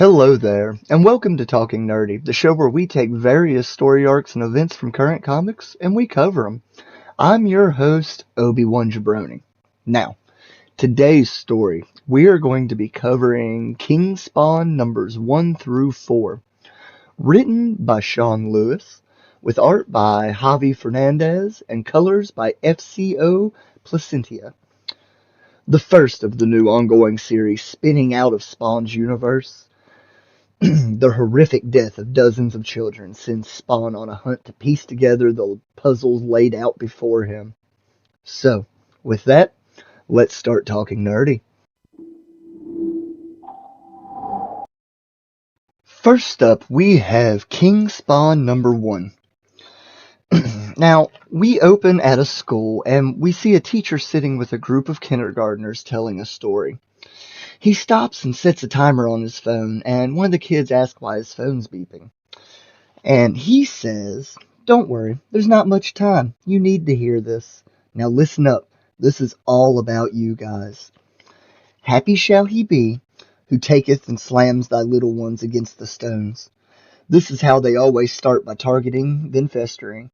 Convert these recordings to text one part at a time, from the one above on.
Hello there, and welcome to Talking Nerdy, the show where we take various story arcs and events from current comics and we cover them. I'm your host, Obi-Wan Jabroni. Now, today's story, we are going to be covering King Spawn numbers 1 through 4, written by Sean Lewis, with art by Javi Fernandez and colors by FCO Placentia. The first of the new ongoing series spinning out of Spawn's universe. The horrific death of dozens of children sends Spawn on a hunt to piece together the puzzles laid out before him. So, with that, let's start talking nerdy. First up, we have King Spawn number 1. Now, we open at a school and we see a teacher sitting with a group of kindergartners telling a story. He stops and sets a timer on his phone, and one of the kids asks why his phone's beeping. And he says, "Don't worry, there's not much time. You need to hear this. Now listen up. This is all about you guys. Happy shall he be who taketh and slams thy little ones against the stones. This is how they always start, by targeting, then festering,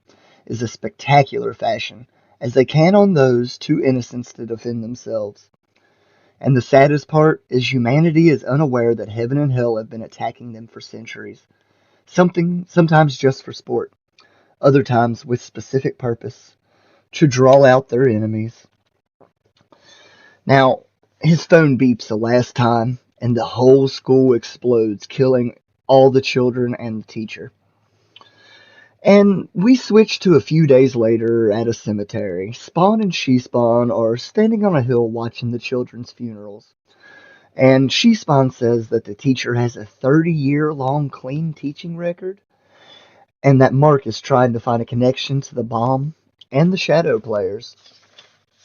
is a spectacular fashion, as they can on those too innocents to defend themselves. And the saddest part is humanity is unaware that heaven and hell have been attacking them for centuries. Sometimes just for sport, other times with specific purpose, to draw out their enemies." Now, his phone beeps the last time, and the whole school explodes, killing all the children and the teacher. And we switch to a few days later at a cemetery. Spawn and She-Spawn are standing on a hill watching the children's funerals. And She-Spawn says that the teacher has a 30-year-long clean teaching record, and that Mark is trying to find a connection to the bomb and the shadow players.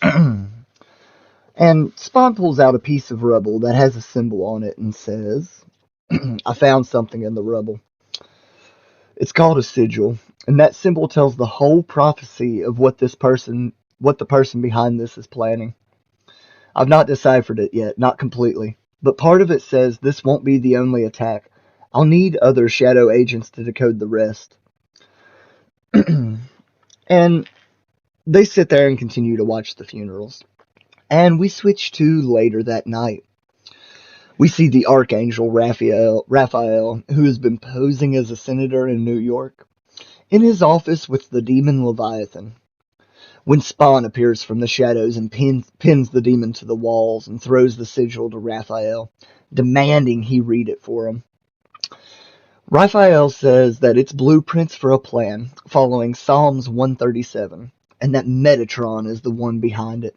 And Spawn pulls out a piece of rubble that has a symbol on it and says, "I found something in the rubble. It's called a sigil, and that symbol tells the whole prophecy of what the person behind this is planning. I've not deciphered it yet, not completely, but part of it says this won't be the only attack. I'll need other shadow agents to decode the rest." And they sit there and continue to watch the funerals. And we switch to later that night. We see the Archangel Raphael, who has been posing as a senator in New York, in his office with the demon Leviathan. When Spawn appears from the shadows and pins the demon to the walls and throws the sigil to Raphael, demanding he read it for him. Raphael says that it's blueprints for a plan, following Psalms 137, and that Metatron is the one behind it.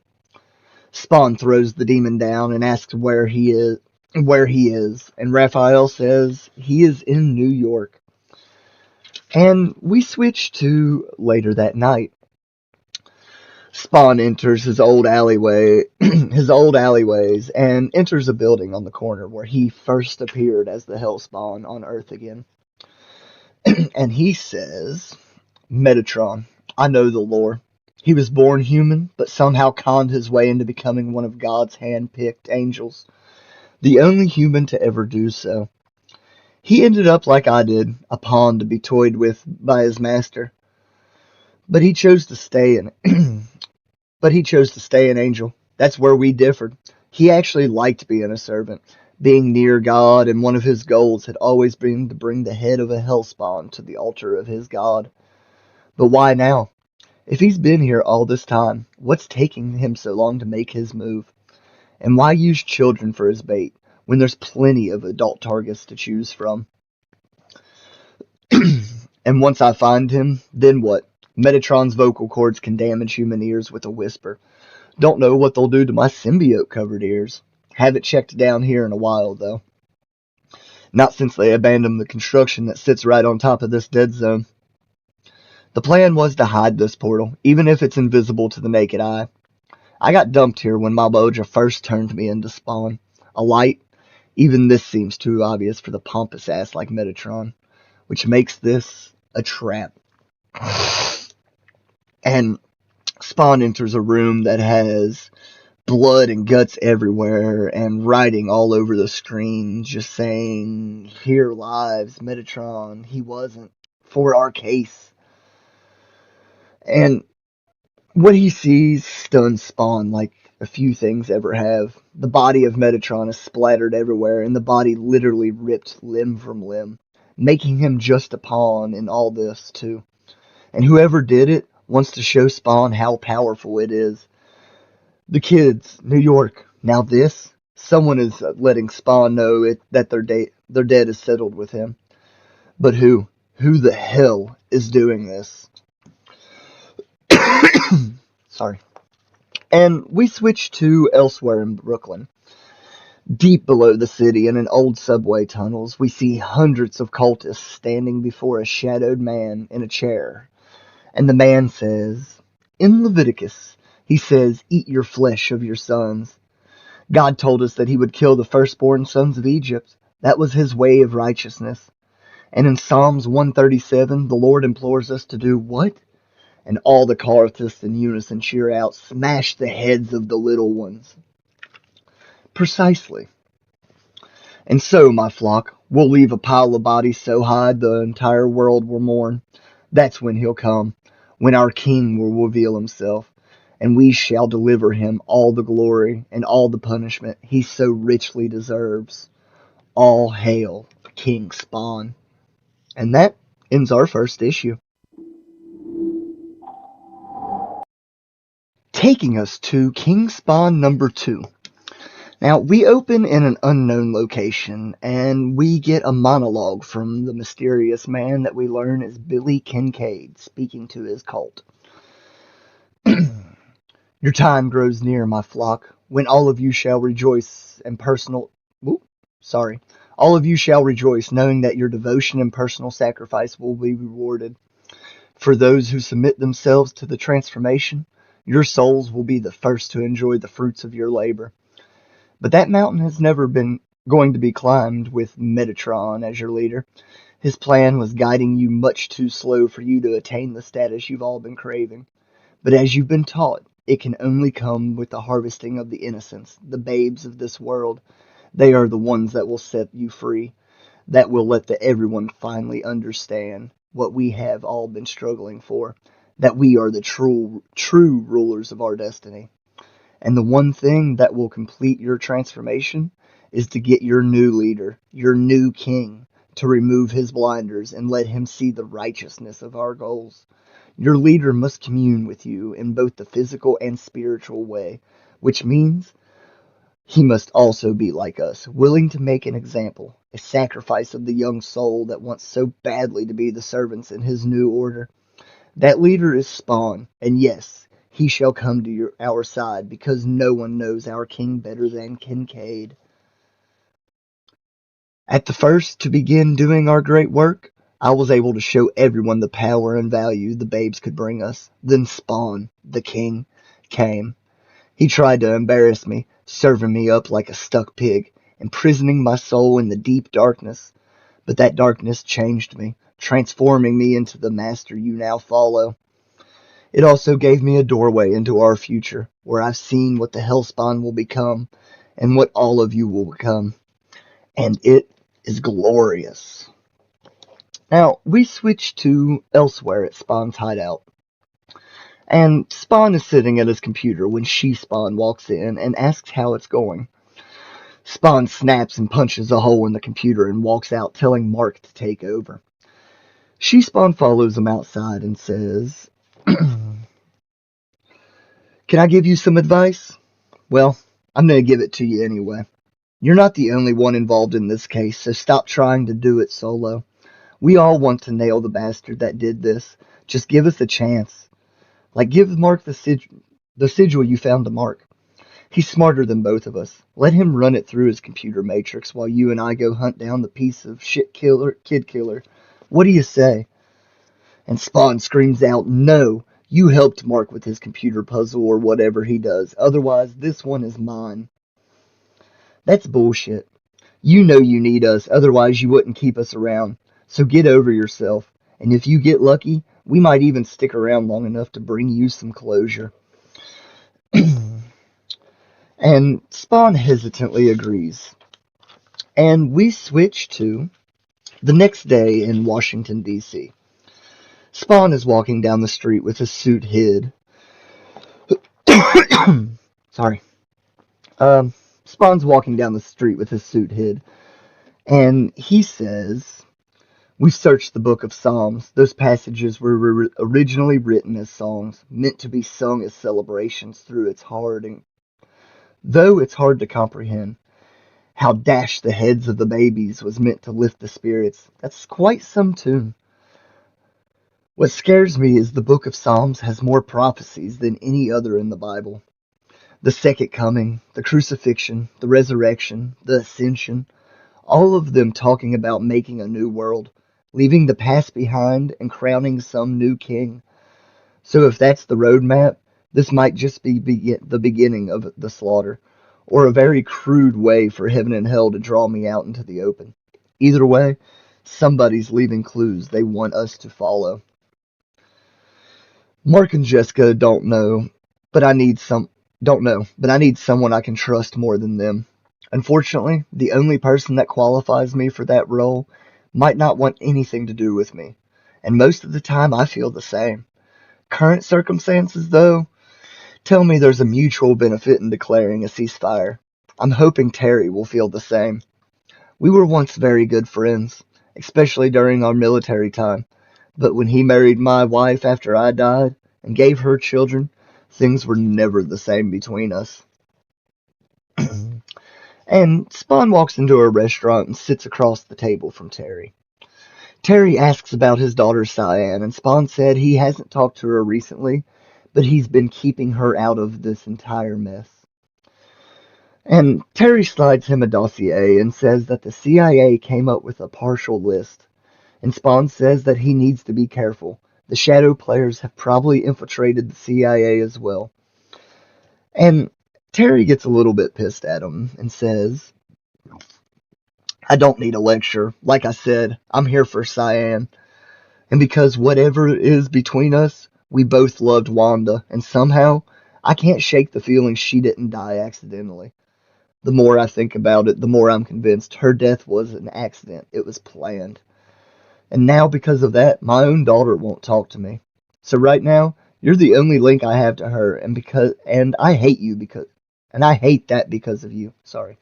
Spawn throws the demon down and asks where he is, and Raphael says he is in New York. And we switch to later that night. Spawn enters his old alleyways, and enters a building on the corner where he first appeared as the Hellspawn on Earth again. And he says, "Metatron, I know the lore. He was born human, but somehow conned his way into becoming one of God's hand-picked angels, the only human to ever do so. He ended up like I did, a pawn to be toyed with by his master. But he chose to stay an angel. That's where we differed. He actually liked being a servant, being near God, and one of his goals had always been to bring the head of a hellspawn to the altar of his God. But why now? If he's been here all this time, what's taking him so long to make his move? And why use children for his bait, when there's plenty of adult targets to choose from? And once I find him, then what? Metatron's vocal cords can damage human ears with a whisper. Don't know what they'll do to my symbiote-covered ears. Haven't checked down here in a while, though. Not since they abandoned the construction that sits right on top of this dead zone. The plan was to hide this portal, even if it's invisible to the naked eye. I got dumped here when Malboja first turned me into Spawn. A light? Even this seems too obvious for the pompous ass like Metatron, which makes this a trap." And Spawn enters a room that has blood and guts everywhere and writing all over the screen just saying, "Here lives Metatron. He wasn't for our case." And what he sees stuns Spawn like a few things ever have. The body of Metatron is splattered everywhere, and the body literally ripped limb from limb, making him just a pawn in all this, too. And whoever did it wants to show Spawn how powerful it is. The kids, New York. Now this, someone is letting Spawn know that their dead is settled with him. But who? Who the hell is doing this? Sorry. And we switch to elsewhere in Brooklyn. Deep below the city in an old subway tunnels, we see hundreds of cultists standing before a shadowed man in a chair. And the man says, in Leviticus, he says, "Eat your flesh of your sons." God told us that he would kill the firstborn sons of Egypt. That was his way of righteousness. And in Psalms 137, the Lord implores us to do what? And all the cultists in unison cheer out, "Smash the heads of the little ones." Precisely. And so, my flock, we'll leave a pile of bodies so high the entire world will mourn. That's when he'll come, when our King will reveal himself, and we shall deliver him all the glory and all the punishment he so richly deserves. All hail King Spawn. And that ends our first issue. Taking us to King Spawn number 2. Now, we open in an unknown location, and we get a monologue from the mysterious man that we learn is Billy Kincaid, speaking to his cult. Your time grows near, my flock, when all of you shall rejoice and all of you shall rejoice, knowing that your devotion and personal sacrifice will be rewarded. For those who submit themselves to the transformation, your souls will be the first to enjoy the fruits of your labor. But that mountain has never been going to be climbed with Metatron as your leader. His plan was guiding you much too slow for you to attain the status you've all been craving. But as you've been taught, it can only come with the harvesting of the innocents, the babes of this world. They are the ones that will set you free, that will let everyone finally understand what we have all been struggling for, that we are the true rulers of our destiny. And the one thing that will complete your transformation is to get your new leader, your new king, to remove his blinders and let him see the righteousness of our goals. Your leader must commune with you in both the physical and spiritual way, which means he must also be like us, willing to make an example, a sacrifice of the young soul that wants so badly to be the servants in his new order. That leader is Spawn, and yes, he shall come to our side, because no one knows our king better than Kincaid. At the first, to begin doing our great work, I was able to show everyone the power and value the babes could bring us. Then Spawn, the king, came. He tried to embarrass me, serving me up like a stuck pig, imprisoning my soul in the deep darkness. But that darkness changed me, transforming me into the master you now follow. It also gave me a doorway into our future, where I've seen what the Hellspawn will become, and what all of you will become. And it is glorious. Now, we switch to elsewhere at Spawn's hideout. And Spawn is sitting at his computer when She-Spawn walks in and asks how it's going. Spawn snaps and punches a hole in the computer and walks out, telling Mark to take over. She-Spawn follows him outside and says, "Can I give you some advice? Well, I'm going to give it to you anyway. You're not the only one involved in this case, so stop trying to do it solo. We all want to nail the bastard that did this. Just give us a chance. Like, give Mark the sigil you found to Mark. He's smarter than both of us. Let him run it through his computer matrix while you and I go hunt down the piece of shit kid killer. What do you say?" And Spawn screams out, "No! You helped Mark with his computer puzzle or whatever he does. Otherwise, this one is mine." That's bullshit. You know you need us, otherwise you wouldn't keep us around. So get over yourself. And if you get lucky, we might even stick around long enough to bring you some closure. And Spawn hesitantly agrees. And we switch to the next day in Washington, D.C. Spawn is walking down the street with his suit hid. Sorry. Um, Spawn's walking down the street with his suit hid, and he says, "We've searched the book of Psalms. Those passages were originally written as songs, meant to be sung as celebrations through though it's hard to comprehend. How Dash the Heads of the Babies was meant to lift the spirits. That's quite some tune. What scares me is the book of Psalms has more prophecies than any other in the Bible. The second coming, the crucifixion, the resurrection, the ascension, all of them talking about making a new world, leaving the past behind and crowning some new king. So if that's the roadmap, this might just be the beginning of the slaughter, or a very crude way for heaven and hell to draw me out into the open. Either way, somebody's leaving clues they want us to follow. Mark and Jessica don't know, but I need someone I can trust more than them. Unfortunately, the only person that qualifies me for that role might not want anything to do with me, and most of the time I feel the same. Current circumstances, though, tell me there's a mutual benefit in declaring a ceasefire. I'm hoping Terry will feel the same. We were once very good friends, especially during our military time, but when he married my wife after I died and gave her children, things were never the same between us." And Spawn walks into a restaurant and sits across the table from Terry. Terry asks about his daughter Cyan, and Spawn said he hasn't talked to her recently, but he's been keeping her out of this entire mess. And Terry slides him a dossier and says that the CIA came up with a partial list. And Spawn says that he needs to be careful. The shadow players have probably infiltrated the CIA as well. And Terry gets a little bit pissed at him and says, "I don't need a lecture. Like I said, I'm here for Cyan. And because whatever it is between us, we both loved Wanda, and somehow I can't shake the feeling she didn't die accidentally. The more I think about it, the more I'm convinced her death was an accident. It was planned. And now, because of that, my own daughter won't talk to me. So right now, you're the only link I have to her, and I hate you and I hate that because of you. Sorry.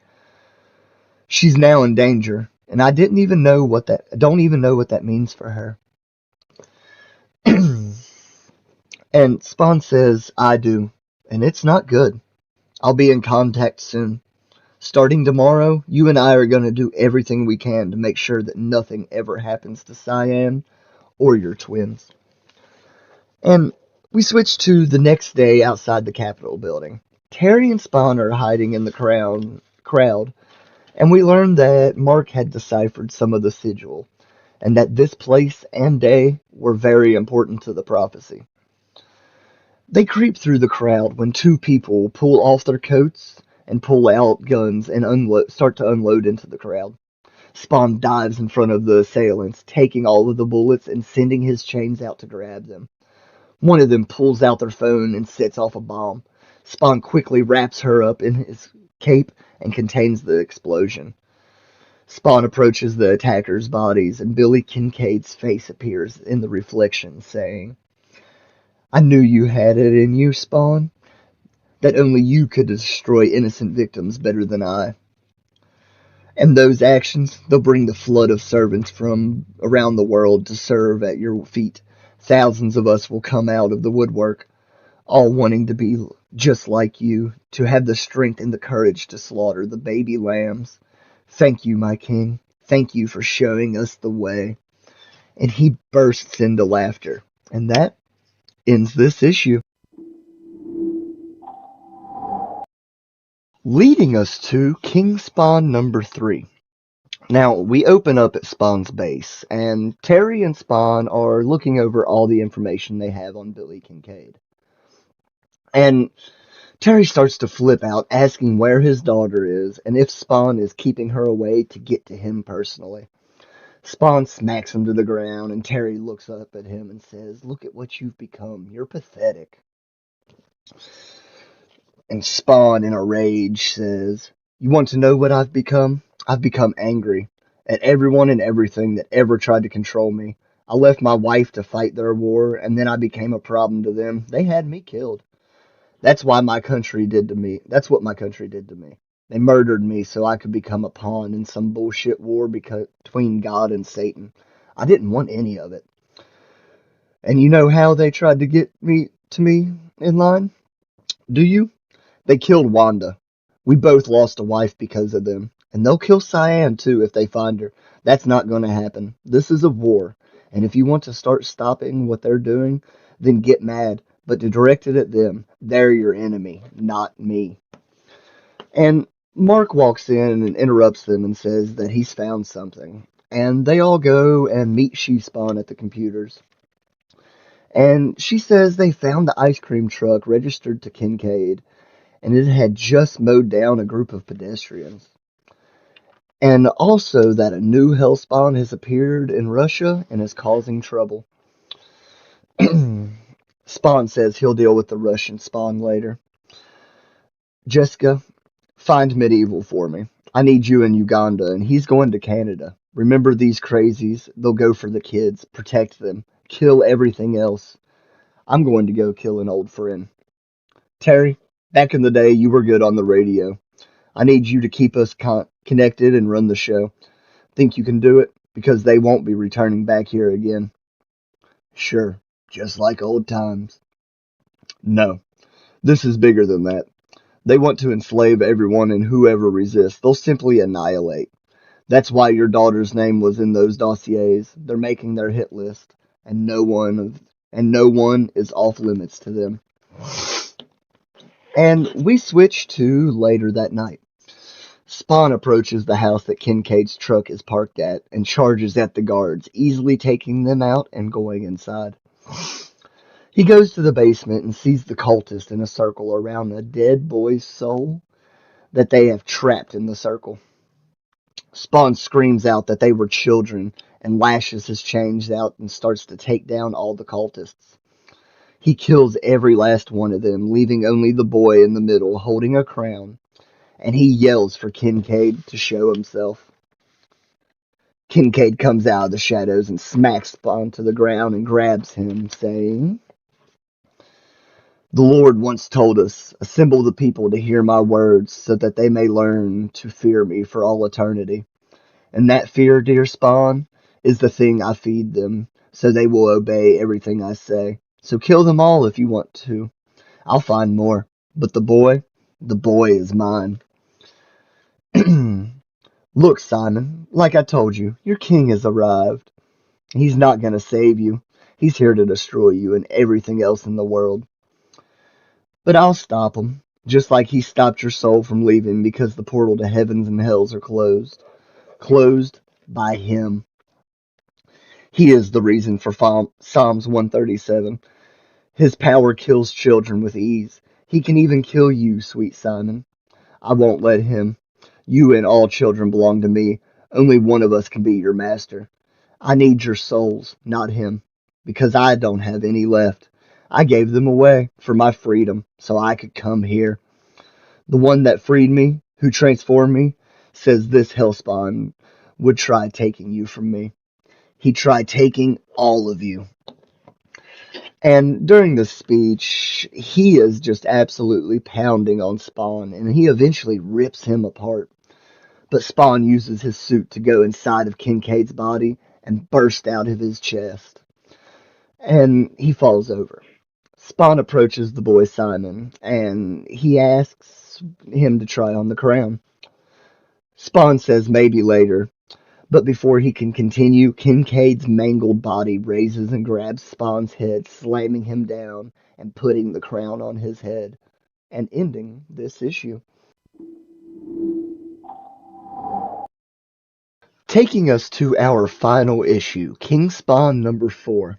She's now in danger, and I don't even know what that means for her." And Spawn says, "I do, and it's not good. I'll be in contact soon. Starting tomorrow, you and I are going to do everything we can to make sure that nothing ever happens to Cyan or your twins." And we switch to the next day outside the Capitol building. Terry and Spawn are hiding in the crowd, and we learn that Mark had deciphered some of the sigil, and that this place and day were very important to the prophecy. They creep through the crowd when two people pull off their coats and pull out guns and start to unload into the crowd. Spawn dives in front of the assailants, taking all of the bullets and sending his chains out to grab them. One of them pulls out their phone and sets off a bomb. Spawn quickly wraps her up in his cape and contains the explosion. Spawn approaches the attackers' bodies, and Billy Kincaid's face appears in the reflection, saying, "I knew you had it in you, Spawn. That only you could destroy innocent victims better than I. And those actions, they'll bring the flood of servants from around the world to serve at your feet. Thousands of us will come out of the woodwork, all wanting to be just like you, to have the strength and the courage to slaughter the baby lambs. Thank you, my king. Thank you for showing us the way." And he bursts into laughter. And that ends this issue. Leading us to King Spawn number 3. Now, we open up at Spawn's base, and Terry and Spawn are looking over all the information they have on Billy Kincaid. And Terry starts to flip out, asking where his daughter is, and if Spawn is keeping her away to get to him personally. Spawn smacks him to the ground, and Terry looks up at him and says, "Look at what you've become. You're pathetic." And Spawn, in a rage, says, "You want to know what I've become? I've become angry at everyone and everything that ever tried to control me. I left my wife to fight their war, and then I became a problem to them. They had me killed. That's why my country did to me. That's what my country did to me. They murdered me so I could become a pawn in some bullshit war between God and Satan. I didn't want any of it. And you know how they tried to get me in line? Do you? They killed Wanda. We both lost a wife because of them. And they'll kill Cyan too if they find her. That's not going to happen. This is a war. And if you want to start stopping what they're doing, then get mad. But to direct it at them. They're your enemy, not me." And Mark walks in and interrupts them and says that he's found something. And they all go and meet She-Spawn at the computers. And she says they found the ice cream truck registered to Kincaid, and it had just mowed down a group of pedestrians. And also that a new hellspawn has appeared in Russia and is causing trouble. Spawn says he'll deal with the Russian spawn later. "Jessica, find Medieval for me. I need you in Uganda, and he's going to Canada. Remember these crazies? They'll go for the kids. Protect them. Kill everything else. I'm going to go kill an old friend. Terry, back in the day, you were good on the radio. I need you to keep us connected and run the show. Think you can do it? Because they won't be returning back here again." "Sure, just like old times." "No, this is bigger than that. They want to enslave everyone, and whoever resists, they'll simply annihilate. That's why your daughter's name was in those dossiers. They're making their hit list, and no one is off limits to them." And we switch to later that night. Spawn approaches the house that Kincaid's truck is parked at and charges at the guards, easily taking them out and going inside. He goes to the basement and sees the cultists in a circle around a dead boy's soul that they have trapped in the circle. Spawn screams out that they were children and lashes his chains out and starts to take down all the cultists. He kills every last one of them, leaving only the boy in the middle holding a crown, and he yells for Kincaid to show himself. Kincaid comes out of the shadows and smacks Spawn to the ground and grabs him, saying, "The Lord once told us, assemble the people to hear my words so that they may learn to fear me for all eternity. And that fear, dear Spawn, is the thing I feed them, so they will obey everything I say. So kill them all if you want to. I'll find more. But the boy is mine." "Look, Simon, like I told you, your king has arrived. He's not going to save you. He's here to destroy you and everything else in the world. But I'll stop him, just like he stopped your soul from leaving because the portal to heavens and hells are closed. Closed by him. He is the reason for Psalms 137. His power kills children with ease. He can even kill you, sweet Simon. I won't let him. You and all children belong to me. Only one of us can be your master. I need your souls, not him, because I don't have any left. I gave them away for my freedom, so I could come here. The one that freed me, who transformed me, says this hellspawn would try taking you from me. He tried taking all of you." And during the speech, he is just absolutely pounding on Spawn, and he eventually rips him apart. But Spawn uses his suit to go inside of Kincaid's body and burst out of his chest. And he falls over. Spawn approaches the boy Simon, and he asks him to try on the crown. Spawn says maybe later, but before he can continue, Kincaid's mangled body raises and grabs Spawn's head, slamming him down and putting the crown on his head, and ending this issue. Taking us to our final issue, King Spawn number 4.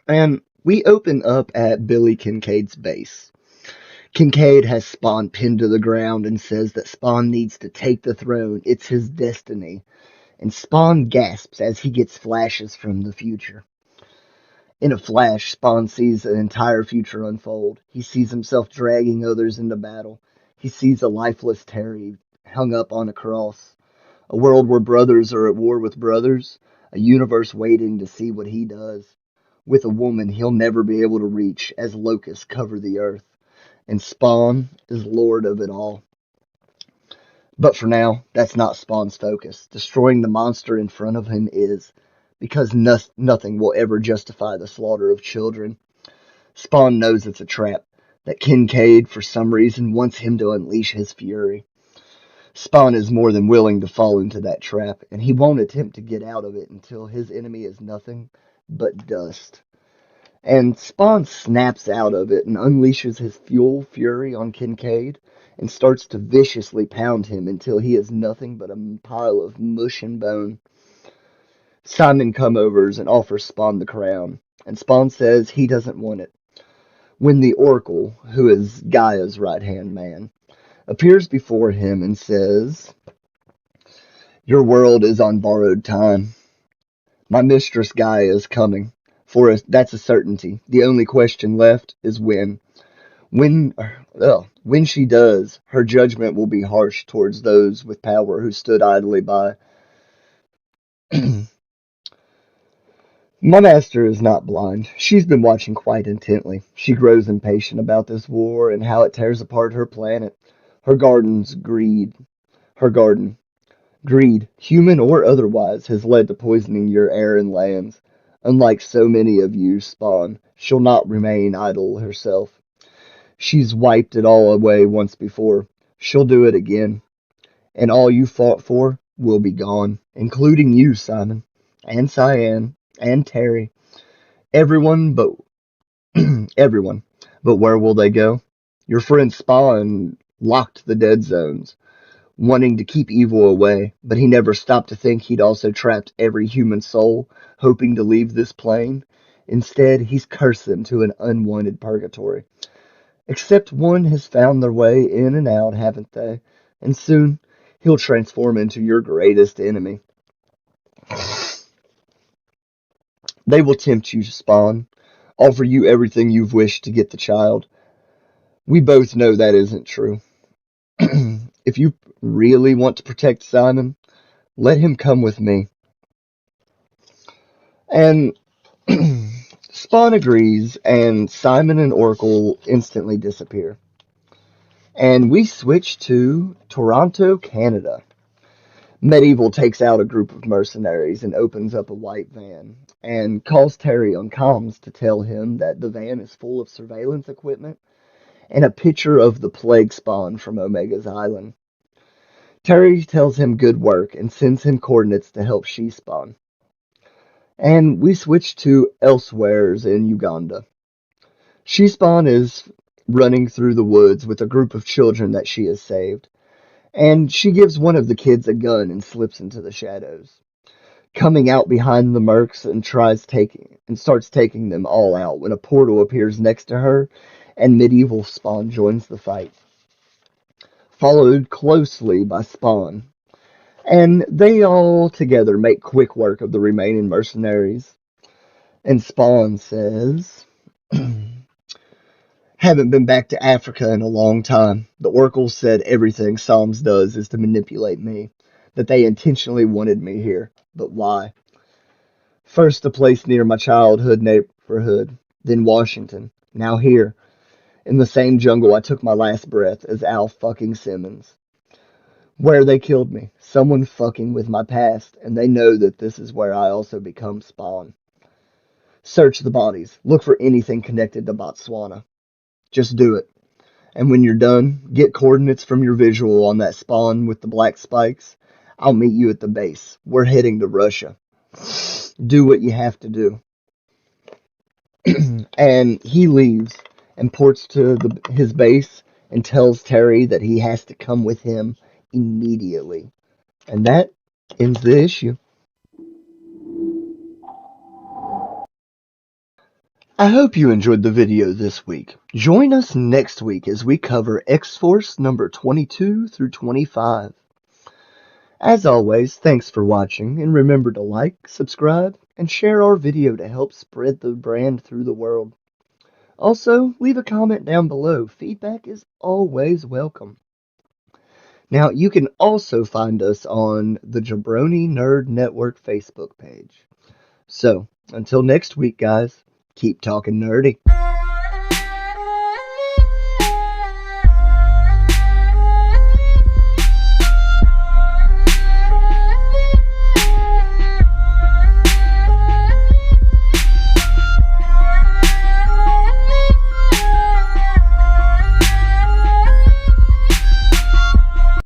And we open up at Billy Kincaid's base. Kincaid has Spawn pinned to the ground and says that Spawn needs to take the throne. It's his destiny. And Spawn gasps as he gets flashes from the future. In a flash, Spawn sees an entire future unfold. He sees himself dragging others into battle. He sees a lifeless Terry hung up on a cross. A world where brothers are at war with brothers. A universe waiting to see what he does. With a woman he'll never be able to reach as locusts cover the earth. And Spawn is lord of it all. But for now, that's not Spawn's focus. Destroying the monster in front of him is, because nothing will ever justify the slaughter of children. Spawn knows it's a trap, that Kincaid, for some reason, wants him to unleash his fury. Spawn is more than willing to fall into that trap, and he won't attempt to get out of it until his enemy is nothing but dust. And Spawn snaps out of it and unleashes his fury on Kincaid and starts to viciously pound him until he is nothing but a pile of mush and bone. Simon comes and offers Spawn the crown, and Spawn says he doesn't want it. When the Oracle, who is Gaia's right-hand man, appears before him and says, "Your world is on borrowed time. My mistress Gaia is coming. That's a certainty. The only question left is when. When she does, her judgment will be harsh towards those with power who stood idly by. My master is not blind. She's been watching quite intently. She grows impatient about this war and how it tears apart her planet. Her garden's greed. Her garden. Greed, human or otherwise, has led to poisoning your air and lands. Unlike so many of you, Spawn, she'll not remain idle herself. She's wiped it all away once before. She'll do it again. And all you fought for will be gone, including you, Simon, and Cyan, and Terry. Everyone but everyone. But where will they go? Your friend Spawn locked the dead zones, wanting to keep evil away, but he never stopped to think he'd also trapped every human soul, hoping to leave this plane. Instead, he's cursed them to an unwanted purgatory. Except one has found their way in and out, haven't they? And soon, he'll transform into your greatest enemy. They will tempt you to Spawn, offer you everything you've wished to get the child. We both know that isn't true. If you really want to protect Simon, let him come with me." And Spawn agrees, and Simon and Oracle instantly disappear. And we switch to Toronto, Canada. Medieval takes out a group of mercenaries and opens up a white van and calls Terry on comms to tell him that the van is full of surveillance equipment and a picture of the plague spawn from Omega's island. Terry tells him good work and sends him coordinates to help She-Spawn. And we switch to Elsewheres in Uganda. She-Spawn is running through the woods with a group of children that she has saved, and she gives one of the kids a gun and slips into the shadows, coming out behind the mercs and starts taking them all out when a portal appears next to her and Medieval Spawn joins the fight, followed closely by Spawn. And they all together make quick work of the remaining mercenaries. And Spawn says, "Haven't been back to Africa in a long time. The Oracle said everything Psalms does is to manipulate me, that they intentionally wanted me here. But why? First a place near my childhood neighborhood, then Washington, now here, in the same jungle I took my last breath as Al fucking Simmons. Where they killed me, someone fucking with my past, and they know that this is where I also become Spawn. Search the bodies, look for anything connected to Botswana. Just do it. And when you're done, get coordinates from your visual on that Spawn with the black spikes. I'll meet you at the base. We're heading to Russia. Do what you have to do." And he leaves and ports to his base and tells Terry that he has to come with him immediately. And that ends the issue. I hope you enjoyed the video this week. Join us next week as we cover X-Force number 22 through 25. As always, thanks for watching, and remember to like, subscribe, and share our video to help spread the brand through the world. Also, leave a comment down below. Feedback is always welcome. Now, you can also find us on the Jabroni Nerd Network Facebook page. So, until next week, guys, keep talking nerdy.